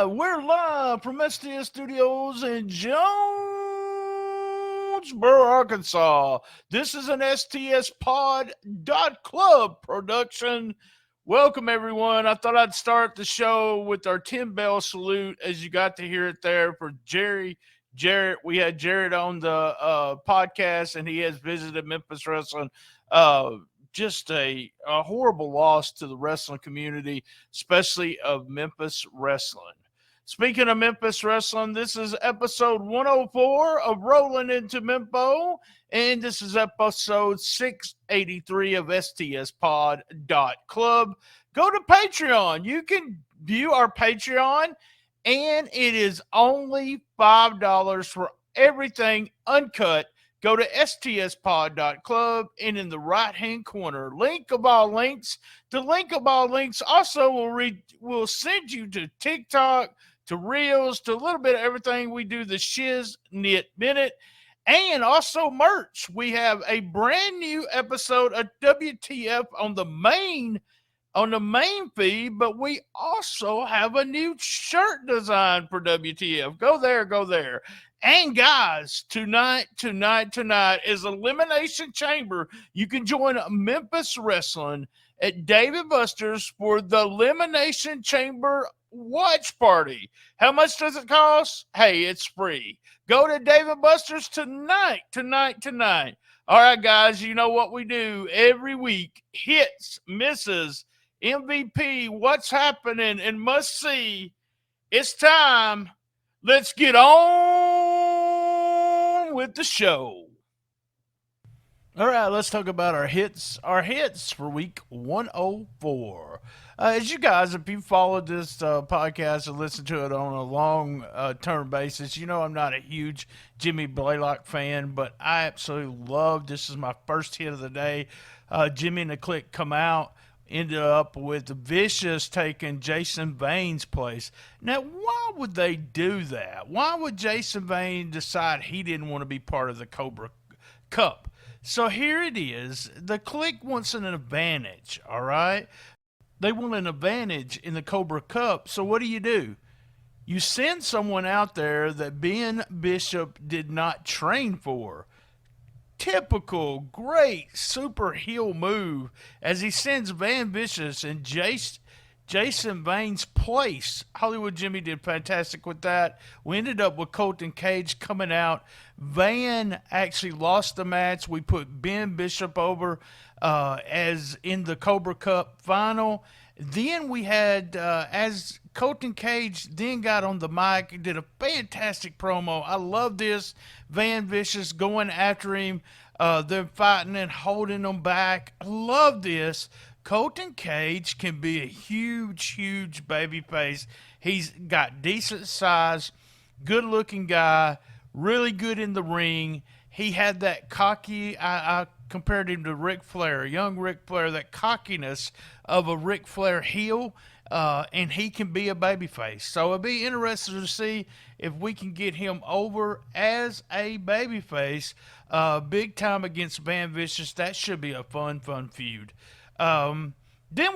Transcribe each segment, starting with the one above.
We're live from STS Studios in Jonesboro, Arkansas. This is an STS Club production. Welcome, everyone. I thought I'd start the show with our 10 bell salute, as you got to hear it there for Jarrett. We had Jarrett on the podcast, and he has visited Memphis Wrestling. Just a horrible loss to the wrestling community, especially of Memphis Wrestling. Speaking of Memphis Wrestling, this is episode 104 of Rollin Into Mempho, and this is episode 683 of stspod.club. Go to Patreon. You can view our Patreon, and it is only $5 for everything uncut. Go to stspod.club, and in the right-hand corner, link of all links. The link of all links also will send you to TikTok, to Reels, to a little bit of everything. We do the Shiz Knit Minute, and also merch. We have a brand new episode of WTF on the main feed, but we also have a new shirt design for WTF. Go there. And guys, tonight is Elimination Chamber. You can join Memphis Wrestling at Dave & Buster's for the Elimination Chamber watch party. How much does it cost? Hey, it's free. Go to Dave & Buster's tonight. All right, guys, you know what we do every week. Hits, misses, MVP, what's happening, and must see. It's time. Let's get on with the show. All right, let's talk about our hits. Our hits for week 104. As you guys, if you followed this podcast and listened to it on a long-term basis, you know I'm not a huge Jimmy Blaylock fan, but I absolutely love this. Is my first hit of the day. Jimmy and the Clique come out. Ended up with Vicious taking Jason Vane's place. Now, why would they do that? Why would Jason Vane decide he didn't want to be part of the Cobra Cup? So here it is. The Clique wants an advantage, all right? They want an advantage in the Cobra Cup. So what do? You send someone out there that Ben Bishop did not train for. Typical, great, super heel move as he sends Van Vicious in Jason Vane's place. Hollywood Jimmy did fantastic with that. We ended up with Colton Cage coming out. Van actually lost the match. We put Ben Bishop over as in the Cobra Cup final. Then we had, as Colton Cage then got on the mic, did a fantastic promo. I love this. Van Vicious going after him. They're fighting and holding him back. I love this. Colton Cage can be a huge baby face. He's got decent size, good-looking guy, really good in the ring. He had that cocky, I compared him to Ric Flair, young Ric Flair, that cockiness of a Ric Flair heel, and he can be a babyface. So it'll be interesting to see if we can get him over as a babyface, big time against Van Vicious. That should be a fun feud. Then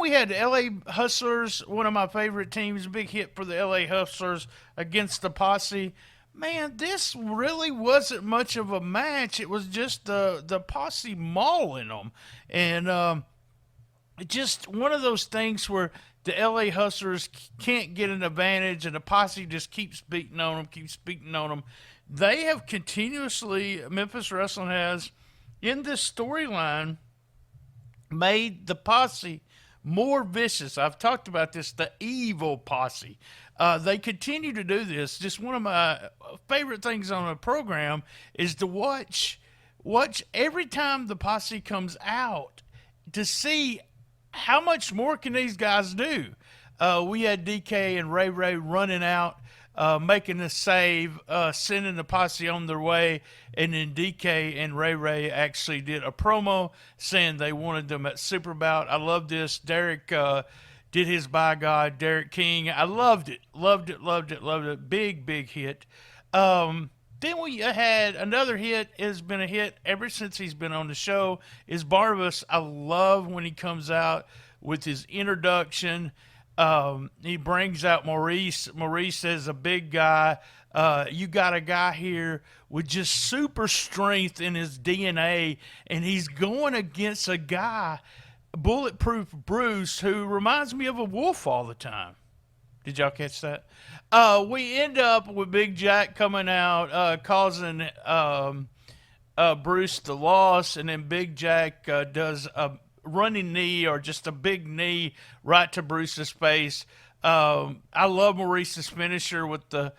we had the LA Hustlers, one of my favorite teams, big hit for the LA Hustlers against the Posse. Man, this really wasn't much of a match. It was just the Posse mauling them. And just one of those things where the LA Hustlers can't get an advantage and the Posse just keeps beating on them. They have continuously, Memphis Wrestling has, in this storyline, made the Posse more vicious. I've talked about this, the evil Posse. They continue to do this. Just one of my favorite things on the program is to watch every time the Posse comes out to see how much more can these guys do. We had DK and Ray running out, making a save, sending the Posse on their way, and then DK and Ray actually did a promo saying they wanted them at Super Bout. I love this. Derek did his By God, Derek King. I loved it. Big hit. Then we had another hit, has been a hit ever since he's been on the show, is Barnabas. I love when he comes out with his introduction. He brings out Maurice. Maurice is a big guy. You got a guy here with just super strength in his DNA, and he's going against a guy, Bulletproof Bruce, who reminds me of a wolf all the time. Did y'all catch that? We end up with Big Jack coming out, causing Bruce the loss, and then Big Jack does a running knee or just a big knee right to Bruce's face. I love Maurice's finisher with the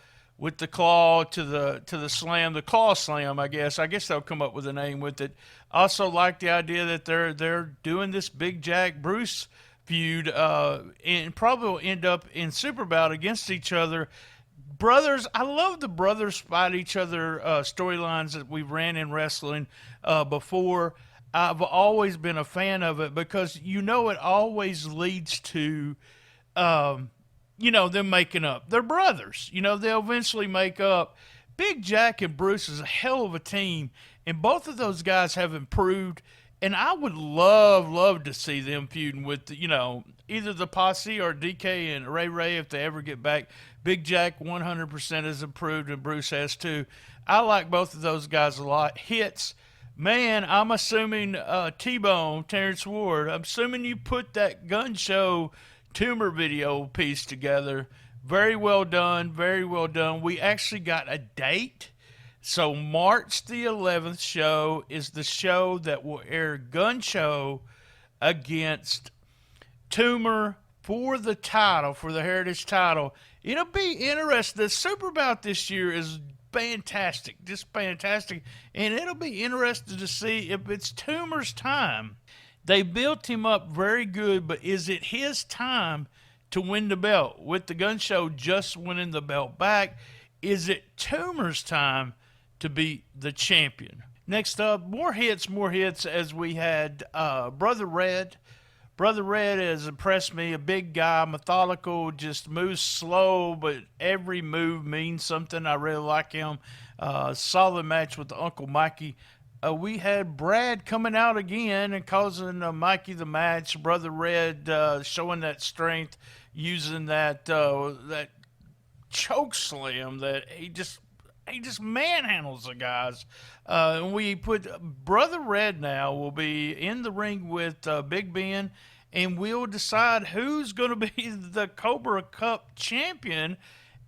claw to the slam, the claw slam. I guess they'll come up with a name with it. Also like the idea that they're doing this Big Jack Bruce feud, and probably will end up in Super Bout against each other. Brothers, I love the brothers fight each other storylines that we ran in wrestling before. I've always been a fan of it because it always leads to them making up. They're brothers. They'll eventually make up. Big Jack and Bruce is a hell of a team, and both of those guys have improved. And I would love to see them feuding with, either the Posse or DK and Ray if they ever get back. Big Jack 100% has improved, and Bruce has too. I like both of those guys a lot. Hits, man, I'm assuming T-Bone, Terrence Ward, I'm assuming you put that gun show tumor video piece together. Very well done, very well done. We actually got a date. So March the 11th show is the show that will air Gun Show against Tumor for the title, for the Heritage title. It'll be interesting. The Super Bout this year is fantastic, just fantastic. And it'll be interesting to see if it's Tumor's time. They built him up very good, but is it his time to win the belt? With the Gun Show just winning the belt back, is it Tumor's time to be the champion? Next up, more hits as we had Brother Red. Brother Red has impressed me. A big guy, methodical, just moves slow, but every move means something. I really like him. Solid match with Uncle Mikey. We had Brad coming out again and causing Mikey the match. Brother Red showing that strength, using that choke slam that he just manhandles the guys. And we put Brother Red now will be in the ring with Big Ben, and we'll decide who's going to be the Cobra Cup champion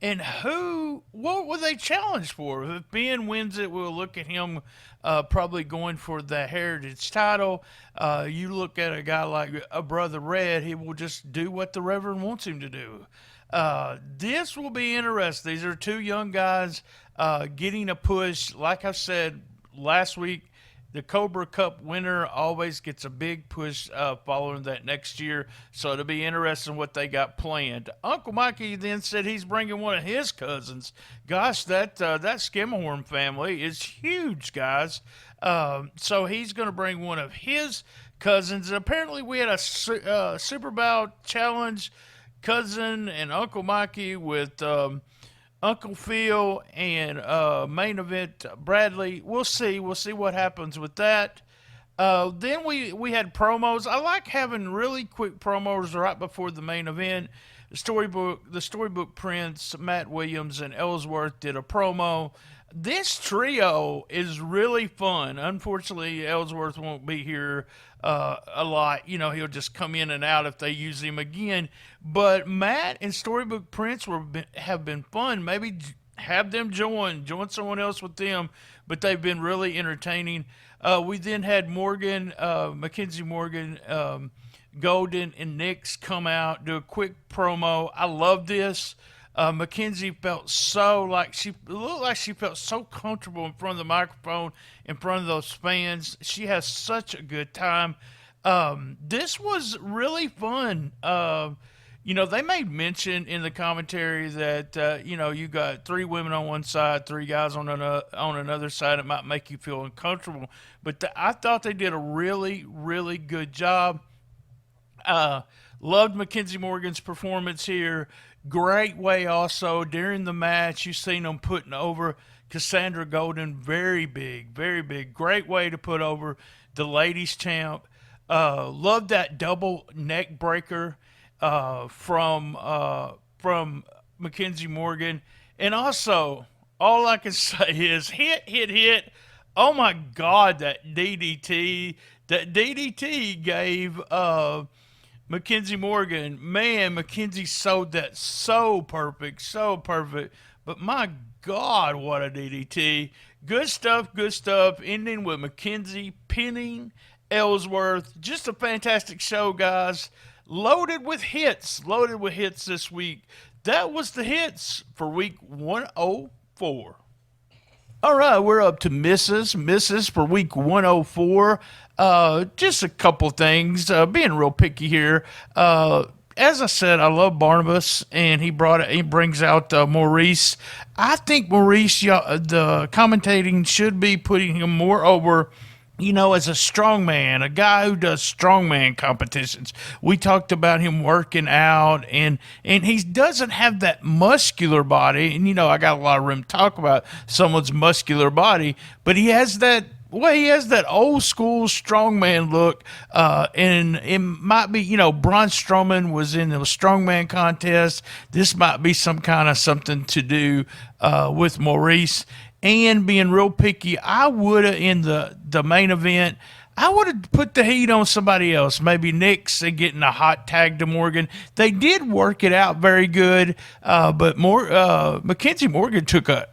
and what will they challenge for. If Ben wins it, we'll look at him probably going for the Heritage title. You look at a guy like a Brother Red, he will just do what the Reverend wants him to do. This will be interesting. These are two young guys getting a push. Like I said last week, the Cobra Cup winner always gets a big push following that next year. So it'll be interesting what they got planned. Uncle Mikey then said he's bringing one of his cousins. Gosh, that Skimmerhorn family is huge, guys. So he's going to bring one of his cousins. And apparently we had a Super Bout challenge, cousin and Uncle Mikey with Uncle Phil and main event Bradley. We'll see what happens with that. Then we had promos. I like having really quick promos right before the main event. The storybook Prince, Matt Williams, and Ellsworth did a promo. This trio is really fun. Unfortunately, Ellsworth won't be here a lot. He'll just come in and out if they use him again. But Matt and Storybook Prince have been fun. Maybe have them join someone else with them. But they've been really entertaining. We then had Morgan, Mackenzie Morgan, Golden, and Nix come out, do a quick promo. I love this. Mackenzie felt she felt so comfortable in front of the microphone, in front of those fans. She has such a good time. This was really fun. They made mention in the commentary that you got 3 women on one side, 3 guys on another side. It might make you feel uncomfortable, but I thought they did a really, really good job. Loved Mackenzie Morgan's performance here. Great way also during the match. You've seen them putting over Cassandra Golden. Very big, very big. Great way to put over the ladies champ. Loved that double neck breaker. from Mackenzie Morgan. And also, all I can say is hit. Oh my God, that DDT. That DDT gave Mackenzie Morgan. Man, Mackenzie sold that so perfect, so perfect. But my God, what a DDT. Good stuff, good stuff. Ending with Mackenzie pinning Ellsworth. Just a fantastic show, guys. Loaded with hits this week. That was the hits for week 104. All right, we're up to misses for week 104. Just a couple things. Being real picky here. As I said, I love Barnabas, and he brings out Maurice. I think Maurice, the commentating should be putting him more over, as a strongman, a guy who does strongman competitions. We talked about him working out, and he doesn't have that muscular body. And, I got a lot of room to talk about someone's muscular body, but he has that. Well, he has that old school strongman look, and it might be, Braun Strowman was in the strongman contest. This might be some kind of something to do with Maurice. And being real picky, I would have in the main event, I would have put the heat on somebody else, maybe Nix, and getting a hot tag to Morgan. They did work it out very good, but Mackenzie Morgan took a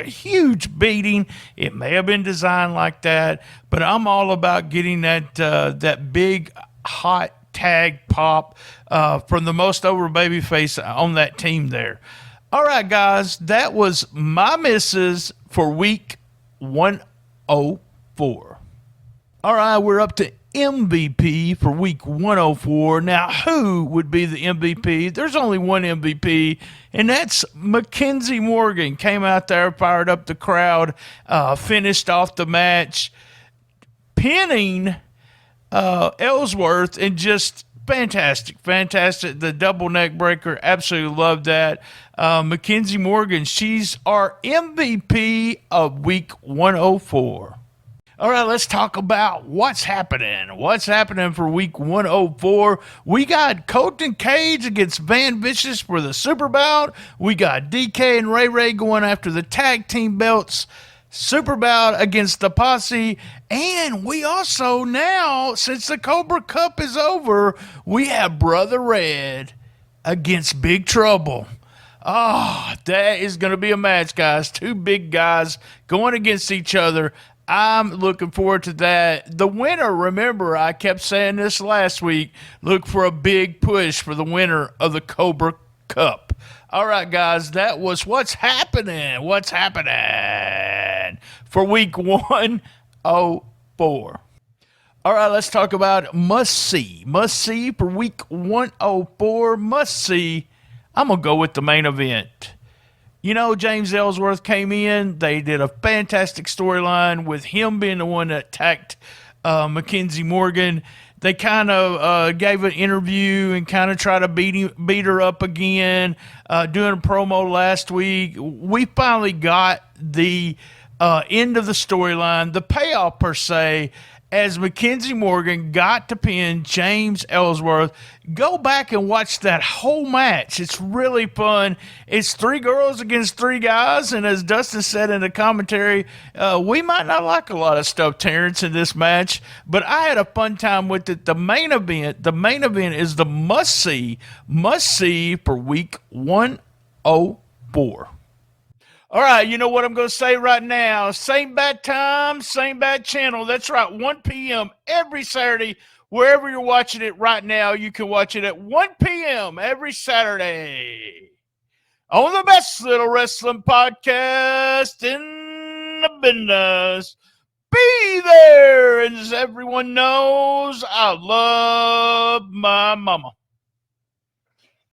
huge beating. It may have been designed like that, but I'm all about getting that big hot tag pop from the most over babyface on that team there. All right, guys, that was my misses for week 104. All right, we're up to MVP for week 104. Now, who would be the MVP? There's only one MVP, and that's Mackenzie Morgan. Came out there, fired up the crowd, finished off the match, pinning Ellsworth, and just fantastic. The double neck breaker, absolutely loved that. Mackenzie Morgan, she's our MVP of week 104. All right, let's talk about what's happening. What's happening for week 104? We got Colton Cage against Van Vicious for the Super Bout. We got DK and Ray Ray going after the tag team belts. Super Bout against the Posse. And we also now, since the Cobra Cup is over, we have Brother Red against Big Trouble. Oh, that is going to be a match, guys. Two big guys going against each other. I'm looking forward to that. The winner, remember, I kept saying this last week, look for a big push for the winner of the Cobra Cup. All right, guys, that was what's happening. What's happening for week 104. All right, let's talk about must-see. Must-see for week 104. Must-see. I'm going to go with the main event. James Ellsworth came in. They did a fantastic storyline with him being the one that attacked Mackenzie Morgan. They kind of gave an interview and kind of tried to beat her up again, doing a promo last week. We finally got the end of the storyline, the payoff per se, as Mackenzie Morgan got to pin James Ellsworth. Go back and watch that whole match. It's really fun. It's 3 girls against 3 guys, and as Dustin said in the commentary, we might not like a lot of stuff, Terrence, in this match, but I had a fun time with it. The main event is the must-see for week 104. All right, you know what I'm going to say right now. Same bad time, same bad channel. That's right, 1 p.m. every Saturday. Wherever you're watching it right now, you can watch it at 1 p.m. every Saturday on the best little wrestling podcast in the business. Be there, and as everyone knows, I love my mama.